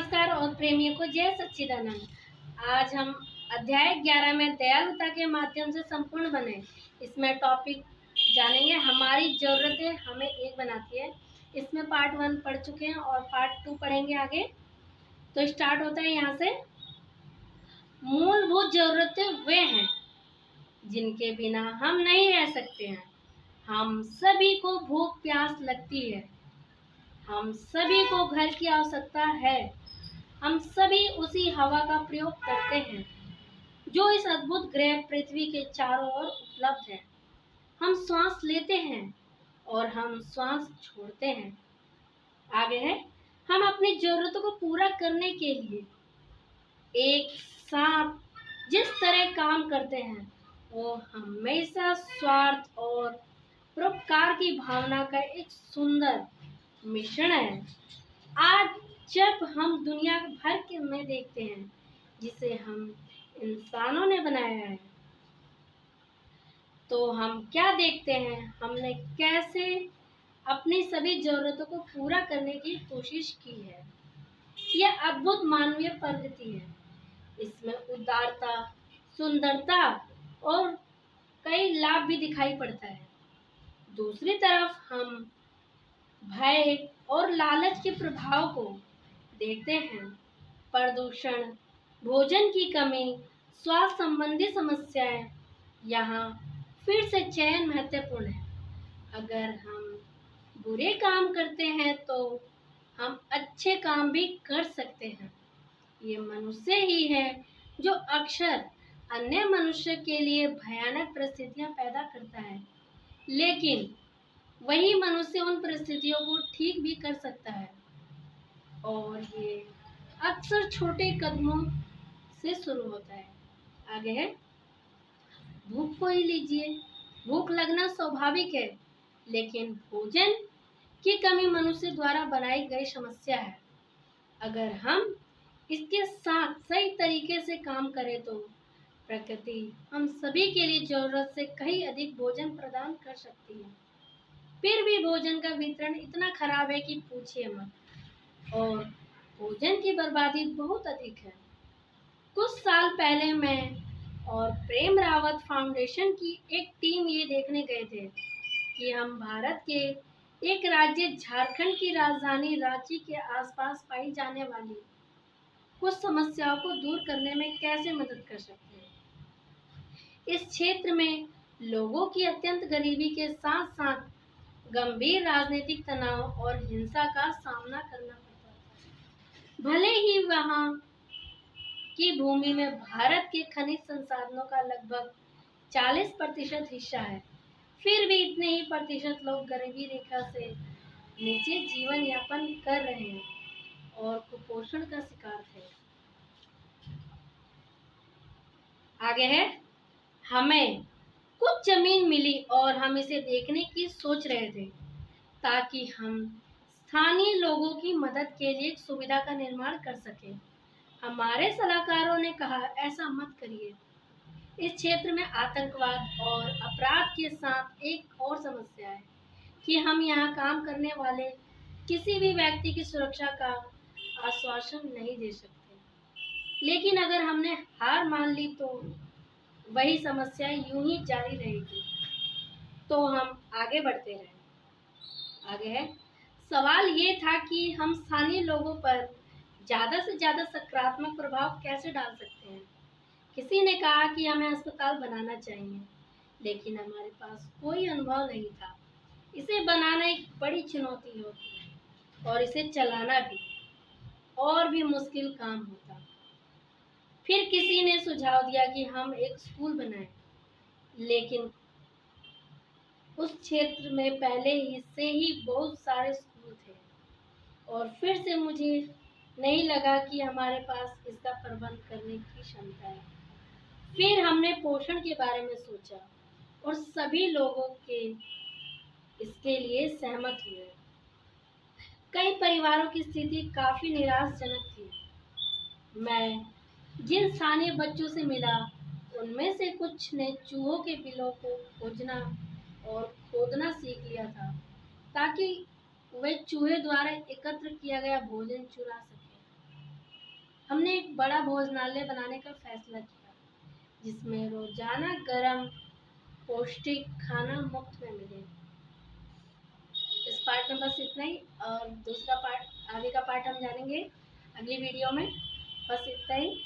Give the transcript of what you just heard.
नमस्कार और प्रेमियों को जय सच्चिदानंद। आज हम अध्याय 11 में दयालुता के माध्यम से संपूर्ण बने इसमें टॉपिक जानेंगे। हमारी जरूरतें हमें एक बनाती है। इसमें पार्ट 1 पढ़ चुके हैं और पार्ट 2 पढ़ेंगे आगे। तो स्टार्ट होता है यहाँ से। मूलभूत जरूरतें वे हैं जिनके बिना हम नहीं रह सकते हैं। हम सभी को भूख प्यास लगती है, हम सभी को घर की आवश्यकता है, हम सभी उसी हवा का प्रयोग करते हैं जो इस अद्भुत ग्रह पृथ्वी के चारों ओर उपलब्ध है। हम श्वास लेते हैं और हम श्वास छोड़ते हैं। आगे है, हम अपनी जरूरतों को पूरा करने के लिए एक साथ जिस तरह काम करते हैं वो हमेशा स्वार्थ और परोपकार की भावना का एक सुंदर मिश्रण है। आज जब हम दुनिया भर के में देखते हैं जिसे हम इंसानों ने बनाया है, तो हम क्या देखते हैं? हमने कैसे अपनी सभी जरूरतों को पूरा करने की कोशिश की है। यह अद्भुत मानवीय प्रवृत्ति है। इसमें उदारता, सुंदरता और कई लाभ भी दिखाई पड़ता है। दूसरी तरफ हम भय और लालच के प्रभाव को देखते हैं। प्रदूषण, भोजन की कमी, स्वास्थ्य संबंधी समस्याएं। यहाँ फिर से चयन महत्वपूर्ण है। अगर हम बुरे काम करते हैं तो हम अच्छे काम भी कर सकते हैं। ये मनुष्य ही है जो अक्सर अन्य मनुष्य के लिए भयानक परिस्थितियां पैदा करता है, लेकिन वही मनुष्य उन परिस्थितियों को ठीक भी कर सकता है। और ये अक्सर छोटे कदमों से शुरू होता है। आगे है, भूख को ही लीजिए। भूख लगना स्वाभाविक है, लेकिन भोजन की कमी मनुष्य द्वारा बनाई गई समस्या है। अगर हम इसके साथ सही तरीके से काम करें तो प्रकृति हम सभी के लिए जरूरत से कहीं अधिक भोजन प्रदान कर सकती है। फिर भी भोजन का वितरण इतना खराब है कि पूछिए मत, और भोजन की बर्बादी बहुत अधिक है। कुछ साल पहले मैं और प्रेम रावत फाउंडेशन की एक टीम ये देखने गए थे कि हम भारत के एक राज्य झारखंड की राजधानी रांची के आसपास पाई जाने वाली कुछ समस्याओं को दूर करने में कैसे मदद कर सकते हैं। इस क्षेत्र में लोगों की अत्यंत गरीबी के साथ साथ गंभीर राजनीतिक तनाव और हिंसा का सामना करना पड़ता है। भले ही वहाँ की भूमि में भारत के खनिज संसाधनों का लगभग 40% हिस्सा है, फिर भी इतने ही प्रतिशत लोग गरीबी रेखा से नीचे जीवन यापन कर रहे हैं और कुपोषण का शिकार थे। आगे है, हमें कुछ जमीन मिली और हम इसे देखने की सोच रहे थे ताकि हम स्थानीय लोगों की मदद के लिए एक सुविधा का निर्माण कर सकें। हमारे सलाहकारों ने कहा, ऐसा मत करिए। इस क्षेत्र में आतंकवाद और अपराध के साथ एक और समस्या है कि हम यहाँ काम करने वाले किसी भी व्यक्ति की सुरक्षा का आश्वासन नहीं दे सकते। लेकिन अगर हमने हार मान ली तो वही समस्या यूं ही जारी रहेगी। तो हम आगे बढ़ते रहे। आगे है, सवाल ये था कि हम स्थानीय लोगों पर ज़्यादा से ज़्यादा सकारात्मक प्रभाव कैसे डाल सकते हैं। किसी ने कहा कि हमें अस्पताल बनाना चाहिए, लेकिन हमारे पास कोई अनुभव नहीं था। इसे बनाना एक बड़ी चुनौती होती है और इसे चलाना भी और भी मुश्किल काम होता। फिर किसी ने सुझाव दिया कि हम एक स्कूल बनाएं, लेकिन उस क्षेत्र में पहले ही से ही बहुत सारे स्कूल थे और फिर से मुझे नहीं लगा कि हमारे पास इसका प्रबंध करने की क्षमता है। फिर हमने पोषण के बारे में सोचा और सभी लोगों के इसके लिए सहमत हुए। कई परिवारों की स्थिति काफी निराशाजनक थी। मैं जिन स्थानीय बच्चों से मिला उनमें से कुछ ने चूहों के बिलों को खोजना और खोदना सीख लिया था ताकि वे चूहे द्वारा एकत्र किया गया भोजन चुरा सके। हमने एक बड़ा भोजनालय बनाने का फैसला किया, जिसमें रोजाना गरम पौष्टिक खाना मुफ्त में मिले। इस पार्ट में बस इतना ही, और दूसरा पार्ट, आगे का पार्ट हम जानेंगे अगली वीडियो में। बस इतना ही।